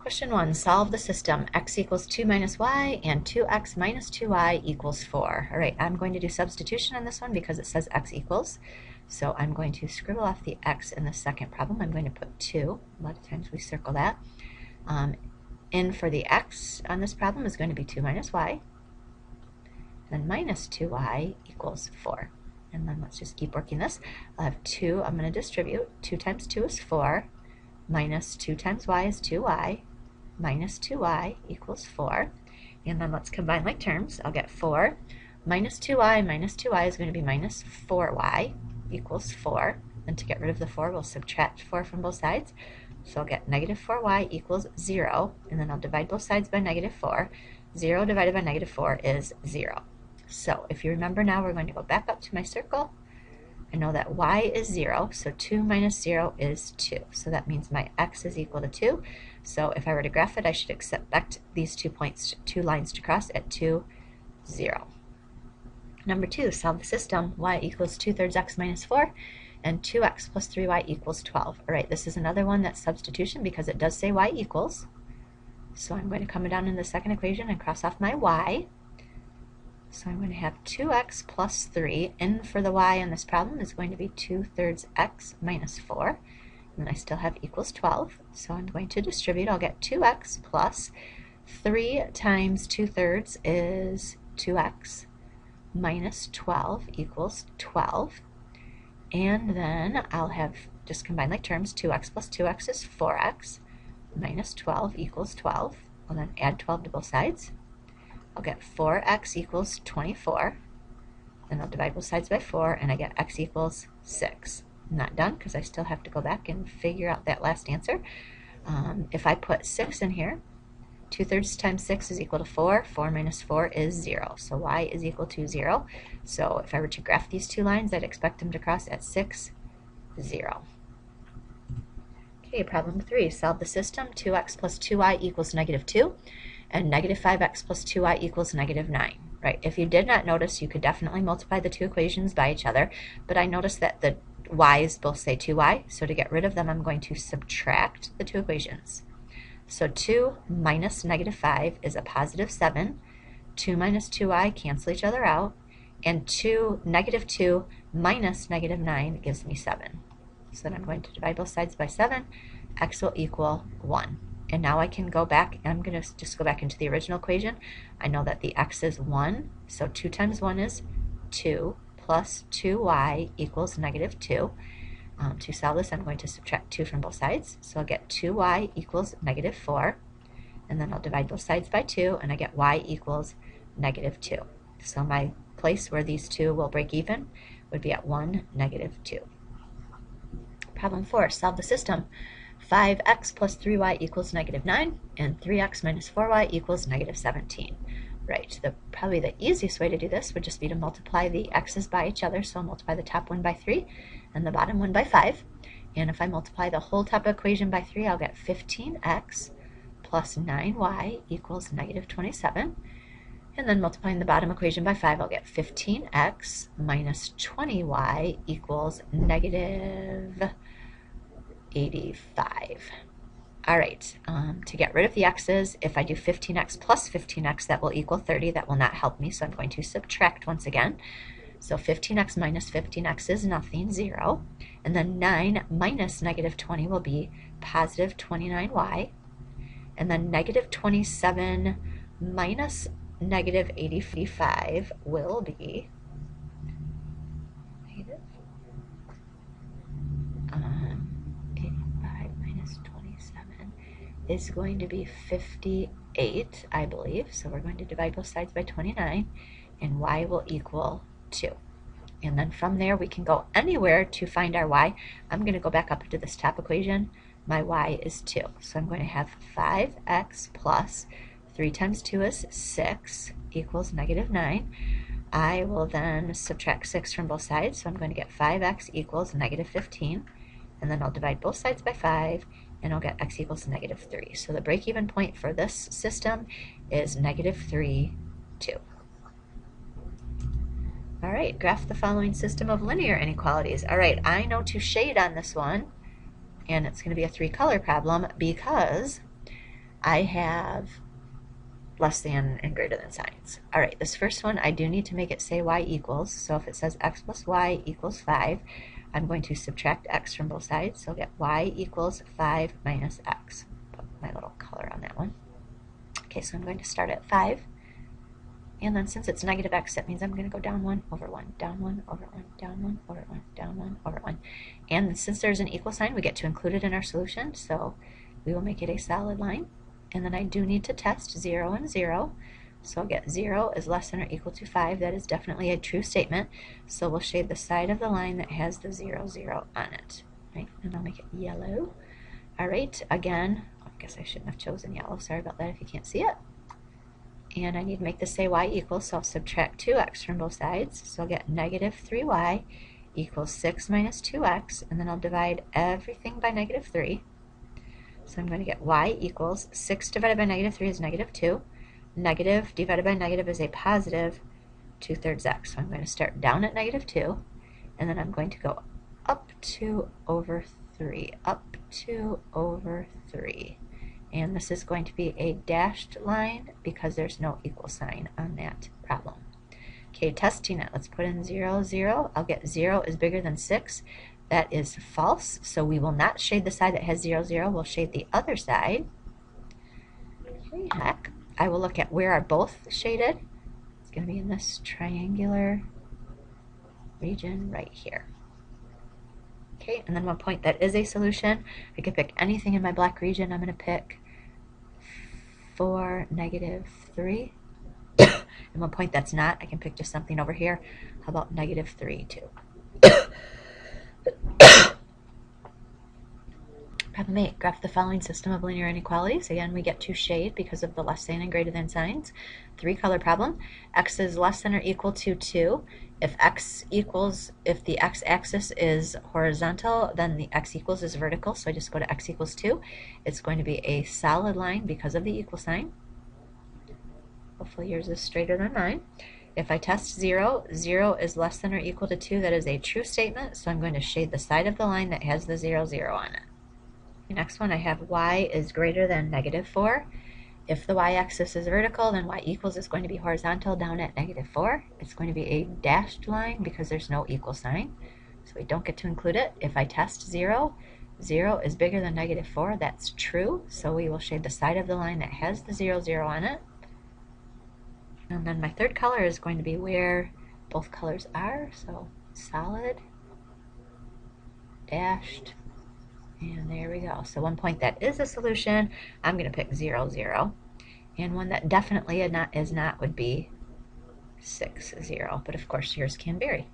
Question 1, solve the system x equals 2 minus y and 2x minus 2y equals 4. All right, I'm going to do substitution on this one because it says x equals. So I'm going to scribble off the x in the second problem. I'm going to put 2. A lot of times we circle that. In for the x on this problem is going to be 2 minus y. Then minus 2y equals 4. And then let's just keep working this. I'll have 2, I'm going to distribute. 2 times 2 is 4. Minus 2 times y is 2y. Minus 2y equals 4. And then let's combine like terms. I'll get 4 minus 2y is going to be minus 4y equals 4. And to get rid of the 4, we'll subtract 4 from both sides. So I'll get negative 4y equals 0. And then I'll divide both sides by negative 4. 0 divided by negative 4 is 0. So if you remember now, we're going to go back up to my circle. I know that y is 0, so 2 minus 0 is 2. So that means my x is equal to 2. So if I were to graph it, I should expect these 2 lines to cross at 2, 0. Number 2, solve the system. Y equals 2/3 x minus 4, and 2x plus 3y equals 12. All right, this is another one that's substitution because it does say y equals. So I'm going to come down in the second equation and cross off my y. So I'm going to have 2x plus 3. In for the y in this problem is going to be 2/3 x minus 4. And then I still have equals 12. So I'm going to distribute. I'll get 2x plus 3 times 2/3 is 2x minus 12 equals 12. And then I'll have just combine like terms. 2x plus 2x is 4x minus 12 equals 12. I'll then add 12 to both sides. I'll get 4x equals 24. Then I'll divide both sides by 4, and I get x equals 6. I'm not done because I still have to go back and figure out that last answer. If I put 6 in here, 2/3 times 6 is equal to 4. 4 minus 4 is 0. So y is equal to 0. So if I were to graph these two lines, I'd expect them to cross at 6, 0. Okay, problem 3. Solve the system. 2x plus 2y equals negative 2. And negative 5x plus 2y equals negative 9. Right, if you did not notice, you could definitely multiply the two equations by each other, but I noticed that the y's both say 2y, so to get rid of them, I'm going to subtract the two equations. So 2 minus negative 5 is a positive 7. 2 minus 2y cancel each other out, and negative 2 minus negative 9 gives me 7. So then I'm going to divide both sides by 7. X will equal 1. And now I can go back, and I'm going to just go back into the original equation. I know that the x is 1, so 2 times 1 is 2, plus 2y equals negative 2. To solve this, I'm going to subtract 2 from both sides. So I'll get 2y equals negative 4. And then I'll divide both sides by 2, and I get y equals negative 2. So my place where these two will break even would be at 1, negative 2. Problem 4, solve the system. 5x plus 3y equals negative 9, and 3x minus 4y equals negative 17. Right, probably the easiest way to do this would just be to multiply the x's by each other. So I'll multiply the top one by 3 and the bottom one by 5. And if I multiply the whole top equation by 3, I'll get 15x plus 9y equals negative 27. And then multiplying the bottom equation by 5, I'll get 15x minus 20y equals negative 85. All right, to get rid of the x's, if I do 15x plus 15x, that will equal 30. That will not help me, so I'm going to subtract once again. So 15x minus 15x is nothing, 0. And then 9 minus negative 20 will be positive 29y. And then negative 27 minus negative 85 will be is going to be 58, I believe. So we're going to divide both sides by 29, and y will equal 2. And then from there, we can go anywhere to find our y. I'm going to go back up into this top equation. My y is 2. So I'm going to have 5x plus 3 times 2 is 6 equals negative 9. I will then subtract 6 from both sides. So I'm going to get 5x equals negative 15. And then I'll divide both sides by 5, and I'll get x equals negative 3. So the break-even point for this system is negative 3, 2. All right, graph the following system of linear inequalities. All right, I know to shade on this one, and it's going to be a 3-color problem because I have less than and greater than signs. All right, this first one, I do need to make it say y equals. So if it says x plus y equals 5, I'm going to subtract x from both sides. So I'll get y equals 5 minus x. Put my little color on that one. Okay, so I'm going to start at 5. And then since it's negative x, that means I'm going to go down 1 over 1, down 1 over 1, down 1 over 1, down 1 over 1. And since there's an equal sign, we get to include it in our solution. So we will make it a solid line. And then I do need to test 0 and 0. So I'll get 0 is less than or equal to 5. That is definitely a true statement. So we'll shade the side of the line that has the 0, 0 on it. Right? And I'll make it yellow. All right, again, I guess I shouldn't have chosen yellow. Sorry about that if you can't see it. And I need to make this say y equals, so I'll subtract 2x from both sides. So I'll get negative 3y equals 6 minus 2x, and then I'll divide everything by negative 3. So I'm going to get y equals 6 divided by negative 3 is negative 2. Negative divided by negative is a positive 2/3 x. So I'm going to start down at negative 2, and then I'm going to go up 2 over 3, up 2 over 3. And this is going to be a dashed line because there's no equal sign on that problem. Okay, testing it. Let's put in 0, 0. I'll get 0 is bigger than 6. That is false, so we will not shade the side that has 0, 0. We'll shade the other side. Okay, heck. I will look at where are both shaded. It's going to be in this triangular region right here. Okay, and then one point that is a solution. I could pick anything in my black region. I'm going to pick 4, negative 3. And one point that's not, I can pick just something over here. How about negative 3 too? Problem 8, graph the following system of linear inequalities. Again, we get to shade because of the less than and greater than signs. 3-color problem. X is less than or equal to 2. If the x-axis is horizontal, then the x equals is vertical. So I just go to x equals 2. It's going to be a solid line because of the equal sign. Hopefully yours is straighter than mine. If I test 0, 0 is less than or equal to 2. That is a true statement. So I'm going to shade the side of the line that has the 0, 0 on it. The next one, I have y is greater than negative 4. If the y-axis is vertical, then y equals is going to be horizontal down at negative 4. It's going to be a dashed line because there's no equal sign, so we don't get to include it. If I test 0, 0 is bigger than negative 4. That's true, so we will shade the side of the line that has the 0, 0 on it. And then my third color is going to be where both colors are, so solid, dashed, and there we go. So one point that is a solution, I'm going to pick 0, 0. And one that definitely is not would be 6, 0. But of course yours can vary.